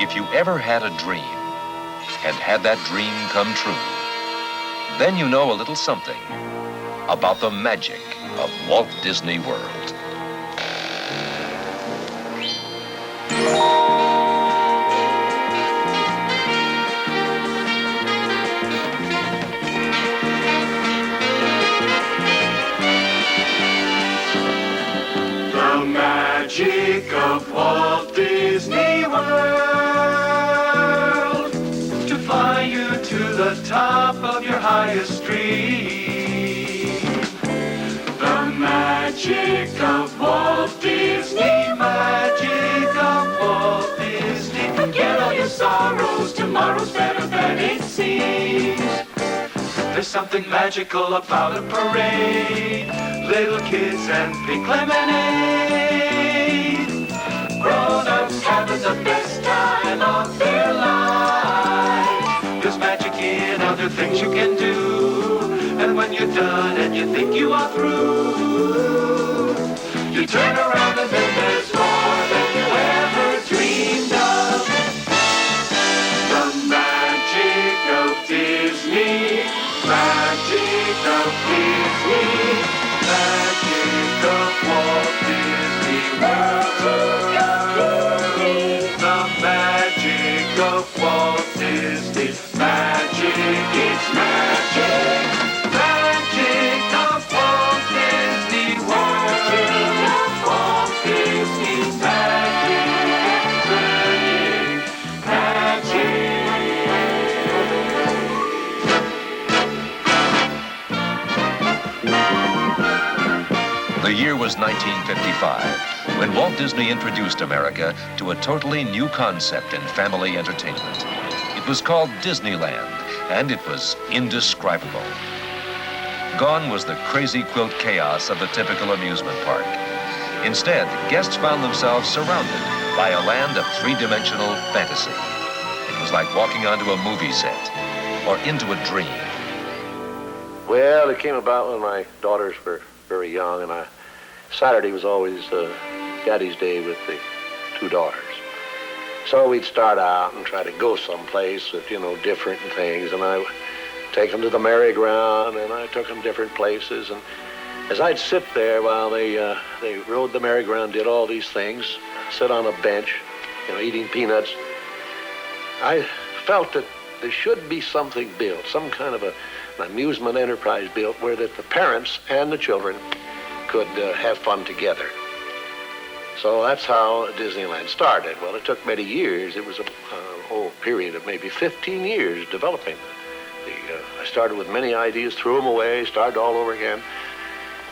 If you ever had a dream and had that dream come true, then you know a little something about the magic of Walt Disney World. The magic of Walt Disney World, to fly you to the top of your highest dream. The magic of Walt Disney, magic of Walt Disney. Forget all your sorrows, tomorrow's better than it seems. There's something magical about a parade, little kids and pink lemonade. Grown-ups having the best time of their lives. There's magic in other things you can do, and when you're done and you think you are through, you turn around and then there's more than you ever dreamed of. The magic of Disney, magic of Disney, magic of Walt Disney World. The magic of Walt Disney, magic, it's magic. Magic of Walt Disney World. Magic of Walt Disney, magic, magic. The year was 1955, when Walt Disney introduced America to a totally new concept in family entertainment. It was called Disneyland, and it was indescribable. Gone was the crazy quilt chaos of the typical amusement park. Instead, guests found themselves surrounded by a land of three-dimensional fantasy. It was like walking onto a movie set or into a dream. Well, it came about when my daughters were very young, and Saturday was always Daddy's Day with the two daughters. So we'd start out and try to go someplace with, different things, and I take them to the merry-go-round, and I took them different places, and as I'd sit there while they rode the merry-go-round, did all these things, sit on a bench, eating peanuts, I felt that there should be something built, some kind of an amusement enterprise built where that the parents and the children could have fun together. So that's how Disneyland started. Well, it took many years. It was a whole period of maybe 15 years developing. I started with many ideas, threw them away, started all over again,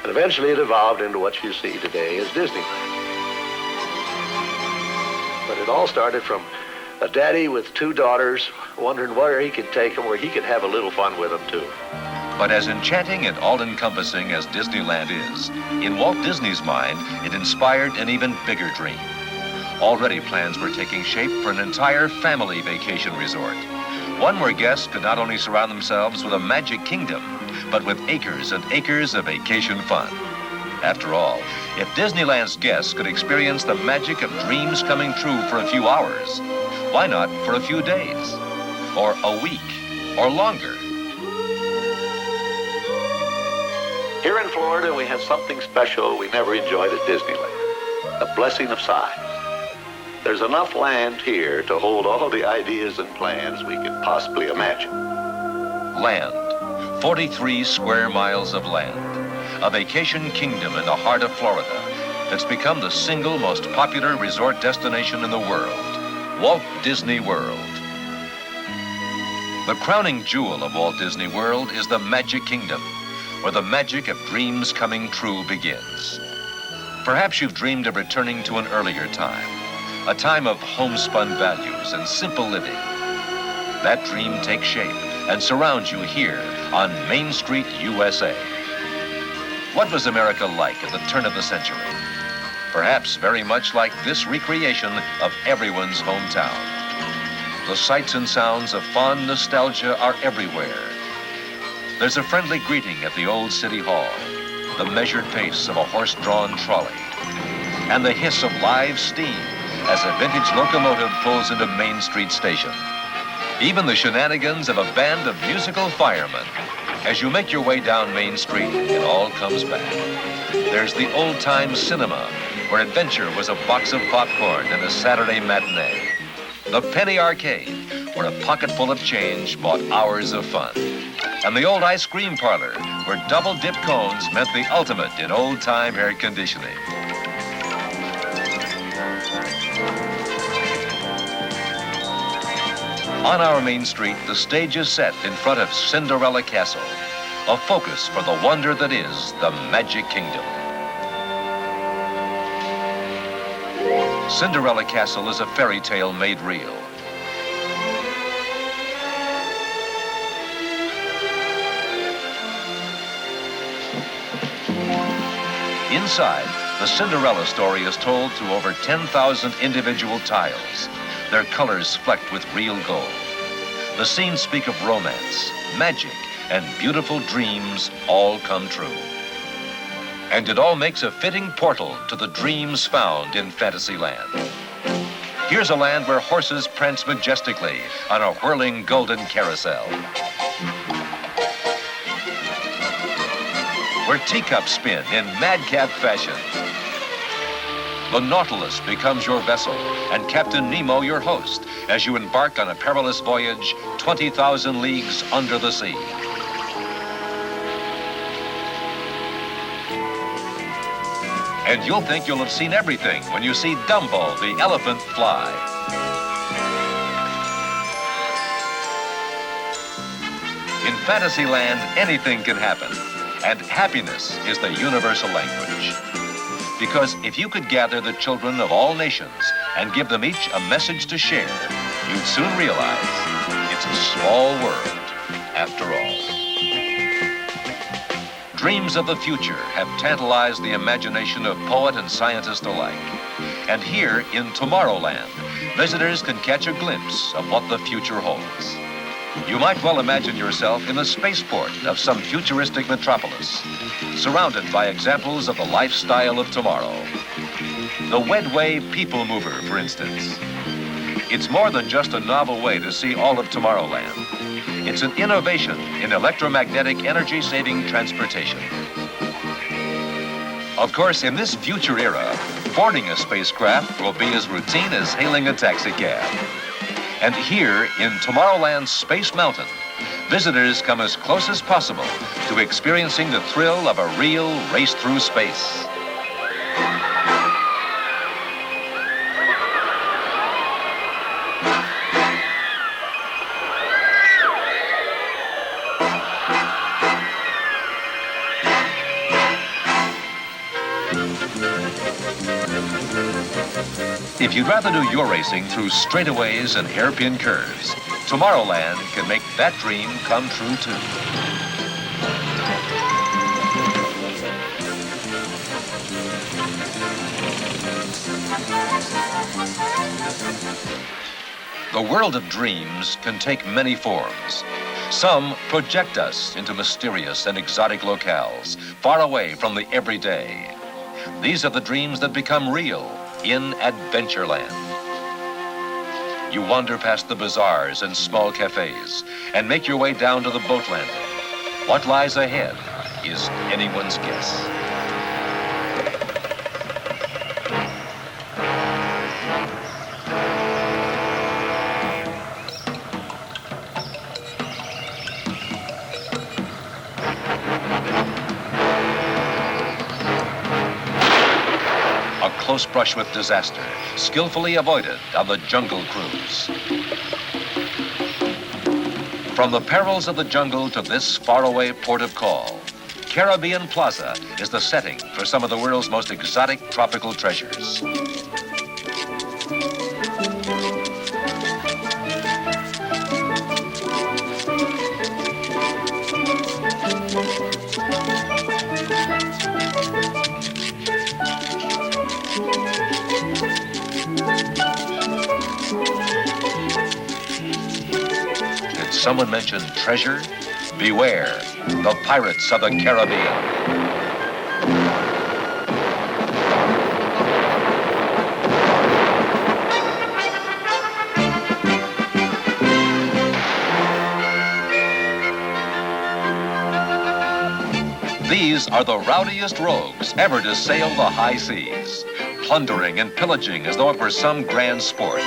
and eventually it evolved into what you see today as Disneyland. But it all started from a daddy with two daughters wondering where he could take them, where he could have a little fun with them, too. But as enchanting and all-encompassing as Disneyland is, in Walt Disney's mind, it inspired an even bigger dream. Already plans were taking shape for an entire family vacation resort. One where guests could not only surround themselves with a magic kingdom, but with acres and acres of vacation fun. After all, if Disneyland's guests could experience the magic of dreams coming true for a few hours, why not for a few days, or a week, or longer? Here in Florida, we have something special we never enjoyed at Disneyland, the blessing of size. There's enough land here to hold all the ideas and plans we could possibly imagine. Land, 43 square miles of land, a vacation kingdom in the heart of Florida that's become the single most popular resort destination in the world, Walt Disney World. The crowning jewel of Walt Disney World is the Magic Kingdom, where the magic of dreams coming true begins. Perhaps you've dreamed of returning to an earlier time, a time of homespun values and simple living. That dream takes shape and surrounds you here on Main Street, USA. What was America like at the turn of the century? Perhaps very much like this recreation of everyone's hometown. The sights and sounds of fond nostalgia are everywhere. There's a friendly greeting at the old City Hall, the measured pace of a horse-drawn trolley, and the hiss of live steam as a vintage locomotive pulls into Main Street Station. Even the shenanigans of a band of musical firemen. As you make your way down Main Street, it all comes back. There's the old-time cinema, where adventure was a box of popcorn and a Saturday matinee. The Penny Arcade, where a pocketful of change bought hours of fun. And the old ice cream parlor, where double-dip cones meant the ultimate in old-time air conditioning. On our Main Street, the stage is set in front of Cinderella Castle, a focus for the wonder that is the Magic Kingdom. Cinderella Castle is a fairy tale made real. Inside, the Cinderella story is told through over 10,000 individual tiles, their colors flecked with real gold. The scenes speak of romance, magic, and beautiful dreams all come true. And it all makes a fitting portal to the dreams found in Fantasyland. Here's a land where horses prance majestically on a whirling golden carousel, where teacups spin in madcap fashion. The Nautilus becomes your vessel and Captain Nemo your host as you embark on a perilous voyage 20,000 leagues under the sea. And you'll think you'll have seen everything when you see Dumbo, the elephant, fly. In Fantasyland, anything can happen, and happiness is the universal language. Because if you could gather the children of all nations and give them each a message to share, you'd soon realize it's a small world after all. Dreams of the future have tantalized the imagination of poet and scientist alike. And here in Tomorrowland, visitors can catch a glimpse of what the future holds. You might well imagine yourself in the spaceport of some futuristic metropolis, surrounded by examples of the lifestyle of tomorrow. The Wedway People Mover, for instance. It's more than just a novel way to see all of Tomorrowland. It's an innovation in electromagnetic energy-saving transportation. Of course, in this future era, boarding a spacecraft will be as routine as hailing a taxi cab. And here in Tomorrowland's Space Mountain, visitors come as close as possible to experiencing the thrill of a real race through space. If you'd rather do your racing through straightaways and hairpin curves, Tomorrowland can make that dream come true too. The world of dreams can take many forms. Some project us into mysterious and exotic locales, far away from the everyday. These are the dreams that become real in Adventureland. You wander past the bazaars and small cafes and make your way down to the boat landing. What lies ahead is anyone's guess. Close brush with disaster, skillfully avoided on the Jungle Cruise. From the perils of the jungle to this faraway port of call, Caribbean Plaza is the setting for some of the world's most exotic tropical treasures. Someone mentioned treasure? Beware, the pirates of the Caribbean. These are the rowdiest rogues ever to sail the high seas, plundering and pillaging as though it were some grand sport.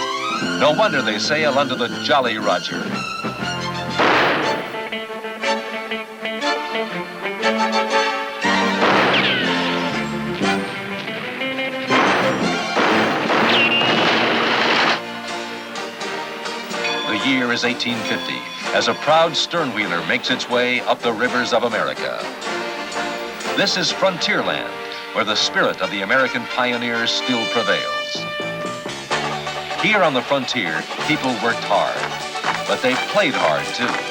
No wonder they sail under the Jolly Roger. The year is 1850, as a proud sternwheeler makes its way up the rivers of America. This is frontierland, where the spirit of the American pioneers still prevails. Here on the frontier, people worked hard, but they played hard too.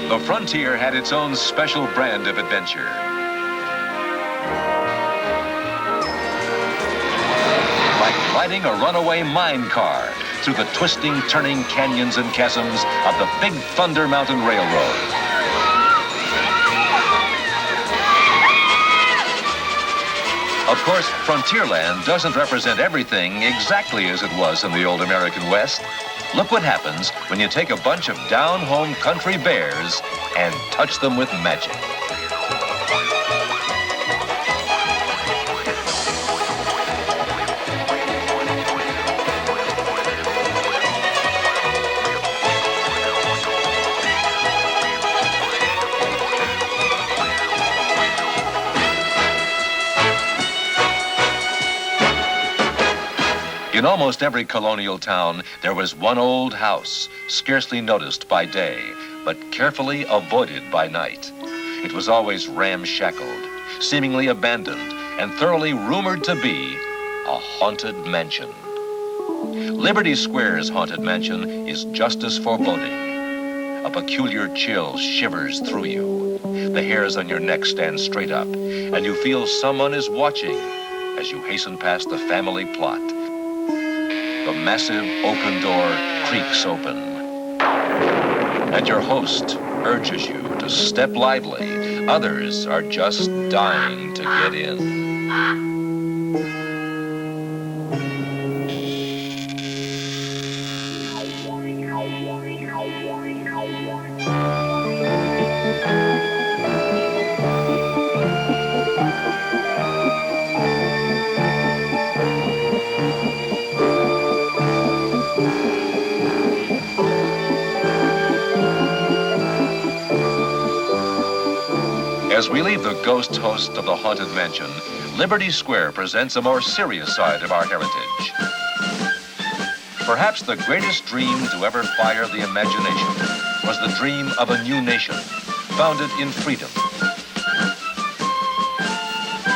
The frontier had its own special brand of adventure. Like riding a runaway mine car through the twisting, turning canyons and chasms of the Big Thunder Mountain Railroad. Of course, frontierland doesn't represent everything exactly as it was in the old American West. Look what happens when you take a bunch of down-home country bears and touch them with magic. In almost every colonial town, there was one old house, scarcely noticed by day, but carefully avoided by night. It was always ramshackled, seemingly abandoned, and thoroughly rumored to be a haunted mansion. Liberty Square's haunted mansion is just as foreboding. A peculiar chill shivers through you. The hairs on your neck stand straight up, and you feel someone is watching as you hasten past the family plot. The massive oaken door creaks open, and your host urges you to step lively. Others are just dying to get in. As we leave the ghost host of the haunted mansion, Liberty Square presents a more serious side of our heritage. Perhaps the greatest dream to ever fire the imagination was the dream of a new nation, founded in freedom.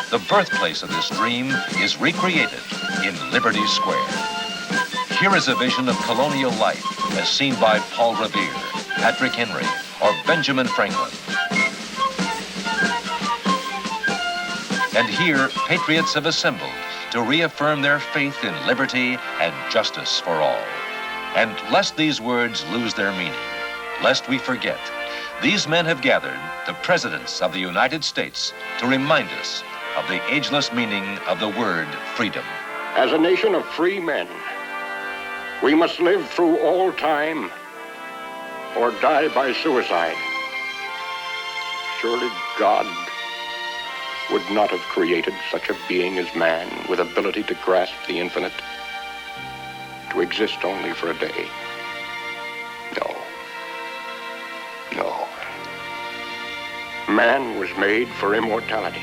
The birthplace of this dream is recreated in Liberty Square. Here is a vision of colonial life as seen by Paul Revere, Patrick Henry, or Benjamin Franklin. And here, patriots have assembled to reaffirm their faith in liberty and justice for all. And lest these words lose their meaning, lest we forget, these men have gathered the presidents of the United States to remind us of the ageless meaning of the word freedom. As a nation of free men, we must live through all time or die by suicide. Surely God would not have created such a being as man with ability to grasp the infinite, to exist only for a day. No. No. Man was made for immortality.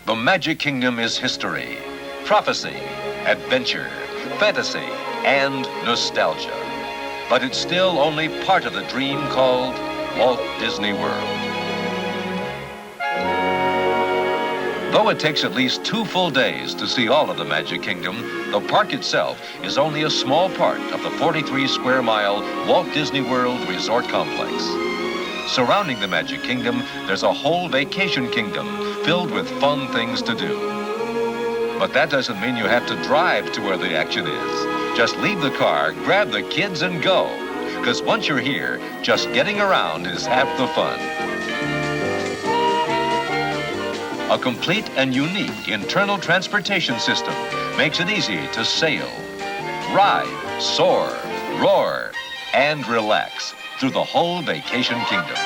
The Magic Kingdom is history, prophecy, adventure, fantasy, and nostalgia. But it's still only part of the dream called Walt Disney World. Though it takes at least 2 full days to see all of the Magic Kingdom, the park itself is only a small part of the 43 square mile Walt Disney World Resort Complex. Surrounding the Magic Kingdom, there's a whole vacation kingdom filled with fun things to do. But that doesn't mean you have to drive to where the action is. Just leave the car, grab the kids, and go. Because once you're here, just getting around is half the fun. A complete and unique internal transportation system makes it easy to sail, ride, soar, roar, and relax through the whole vacation kingdom.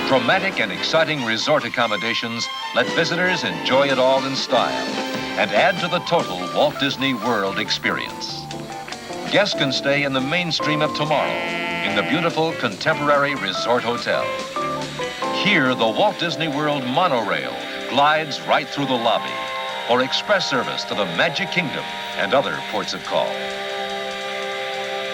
Dramatic and exciting resort accommodations let visitors enjoy it all in style and add to the total Walt Disney World experience. Guests can stay in the mainstream of tomorrow in the beautiful contemporary resort hotel. Here, the Walt Disney World monorail glides right through the lobby for express service to the Magic Kingdom and other ports of call.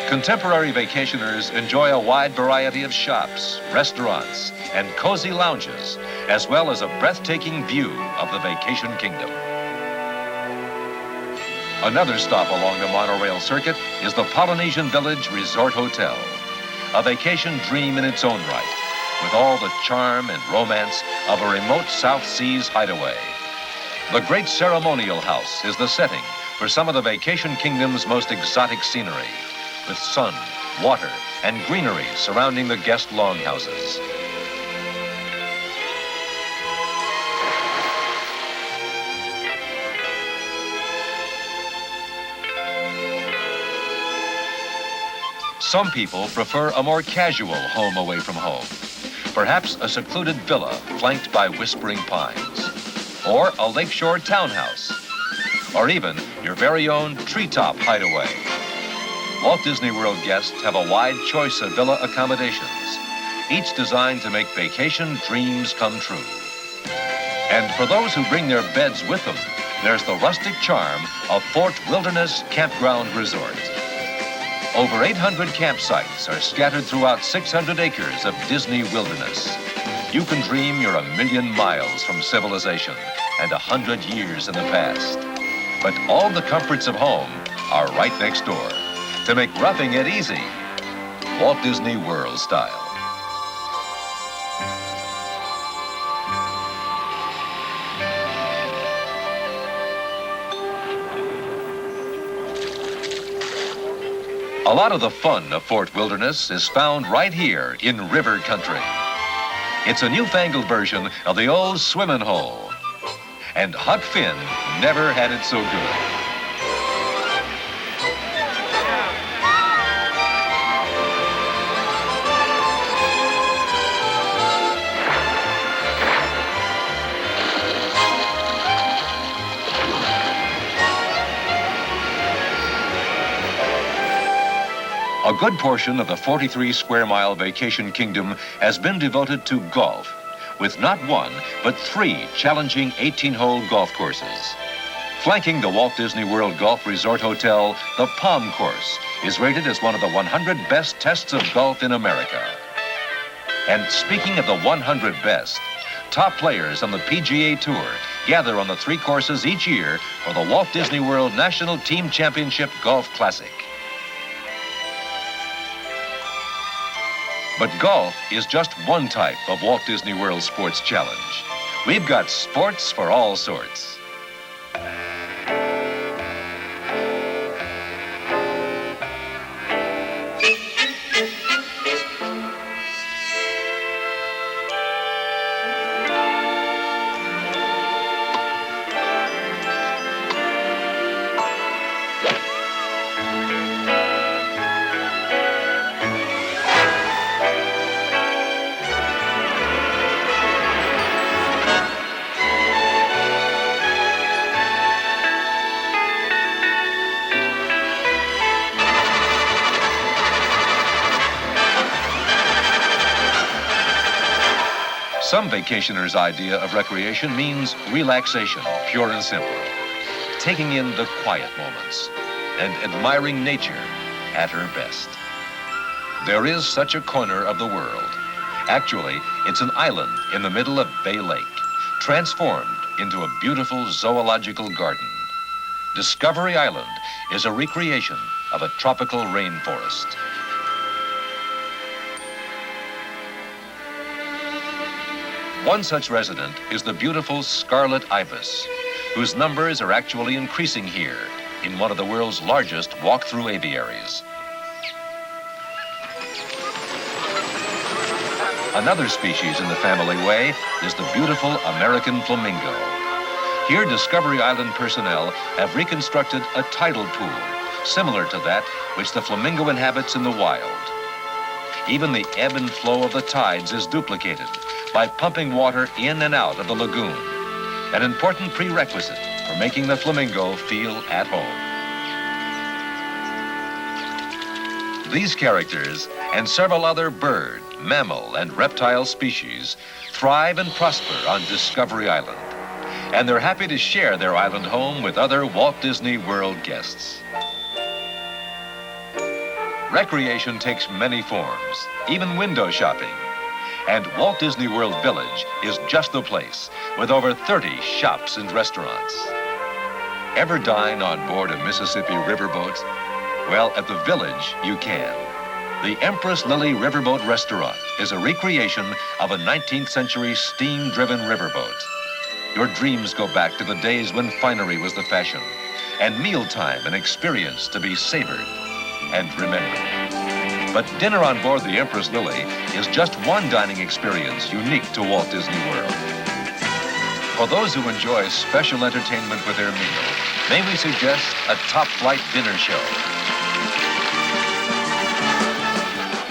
Contemporary vacationers enjoy a wide variety of shops, restaurants, and cozy lounges, as well as a breathtaking view of the vacation kingdom. Another stop along the monorail circuit is the Polynesian Village Resort Hotel, a vacation dream in its own right, with all the charm and romance of a remote South Seas hideaway. The Great Ceremonial House is the setting for some of the vacation kingdom's most exotic scenery, with sun, water, and greenery surrounding the guest longhouses. Some people prefer a more casual home away from home. Perhaps a secluded villa flanked by whispering pines, or a lakeshore townhouse, or even your very own treetop hideaway. Walt Disney World guests have a wide choice of villa accommodations, each designed to make vacation dreams come true. And for those who bring their beds with them, there's the rustic charm of Fort Wilderness Campground Resort. Over 800 campsites are scattered throughout 600 acres of Disney wilderness. You can dream you're 1,000,000 miles from civilization and 100 years in the past. But all the comforts of home are right next door to make roughing it easy, Walt Disney World style. A lot of the fun of Fort Wilderness is found right here in River Country. It's a newfangled version of the old swimming hole. And Huck Finn never had it so good. A good portion of the 43 square mile vacation kingdom has been devoted to golf, with not one, but 3 challenging 18-hole golf courses. Flanking the Walt Disney World Golf Resort Hotel, the Palm Course is rated as one of the 100 best tests of golf in America. And speaking of the 100 best, top players on the PGA Tour gather on the 3 courses each year for the Walt Disney World National Team Championship Golf Classic. But golf is just one type of Walt Disney World Sports Challenge, We've got sports for all sorts. Some vacationers' idea of recreation means relaxation, pure and simple. Taking in the quiet moments and admiring nature at her best. There is such a corner of the world. Actually, it's an island in the middle of Bay Lake, transformed into a beautiful zoological garden. Discovery Island is a recreation of a tropical rainforest. One such resident is the beautiful scarlet ibis, whose numbers are actually increasing here in one of the world's largest walk-through aviaries. Another species in the family way is the beautiful American flamingo. Here, Discovery Island personnel have reconstructed a tidal pool, similar to that which the flamingo inhabits in the wild. Even the ebb and flow of the tides is duplicated by pumping water in and out of the lagoon, an important prerequisite for making the flamingo feel at home. These characters and several other bird, mammal, and reptile species thrive and prosper on Discovery Island, and they're happy to share their island home with other Walt Disney World guests. Recreation takes many forms, even window shopping. And Walt Disney World Village is just the place, with over 30 shops and restaurants. Ever dine on board a Mississippi riverboat? Well, at the Village, you can. The Empress Lily Riverboat Restaurant is a recreation of a 19th century steam-driven riverboat. Your dreams go back to the days when finery was the fashion, and mealtime an experience to be savored and remembered. But dinner on board the Empress Lily is just one dining experience unique to Walt Disney World. For those who enjoy special entertainment with their meal, may we suggest a top-flight dinner show.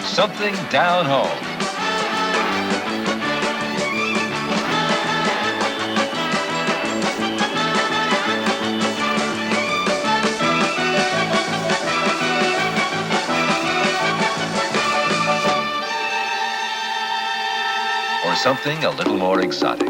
Something down home. Something a little more exotic.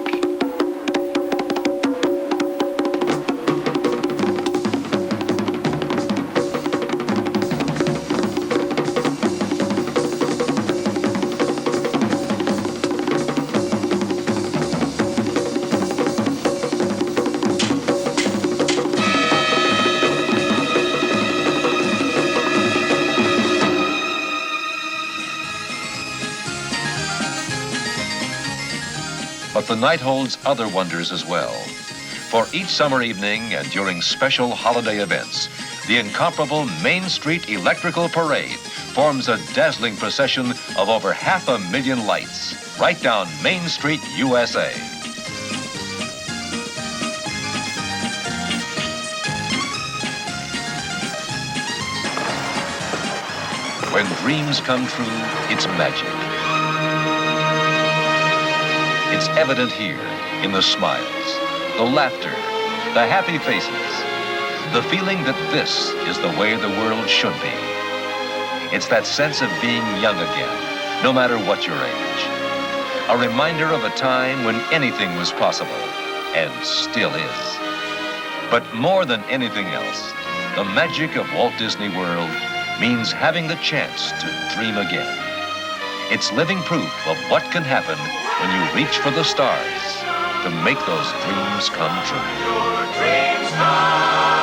But the night holds other wonders as well. For each summer evening and during special holiday events, the incomparable Main Street Electrical Parade forms a dazzling procession of over 500,000 lights right down Main Street, USA. When dreams come true, it's magic. It's evident here in the smiles, the laughter, the happy faces, the feeling that this is the way the world should be. It's that sense of being young again, no matter what your age. A reminder of a time when anything was possible, and still is. But more than anything else, the magic of Walt Disney World means having the chance to dream again. It's living proof of what can happen when you reach for the stars to make those dreams come true. Your dreams come.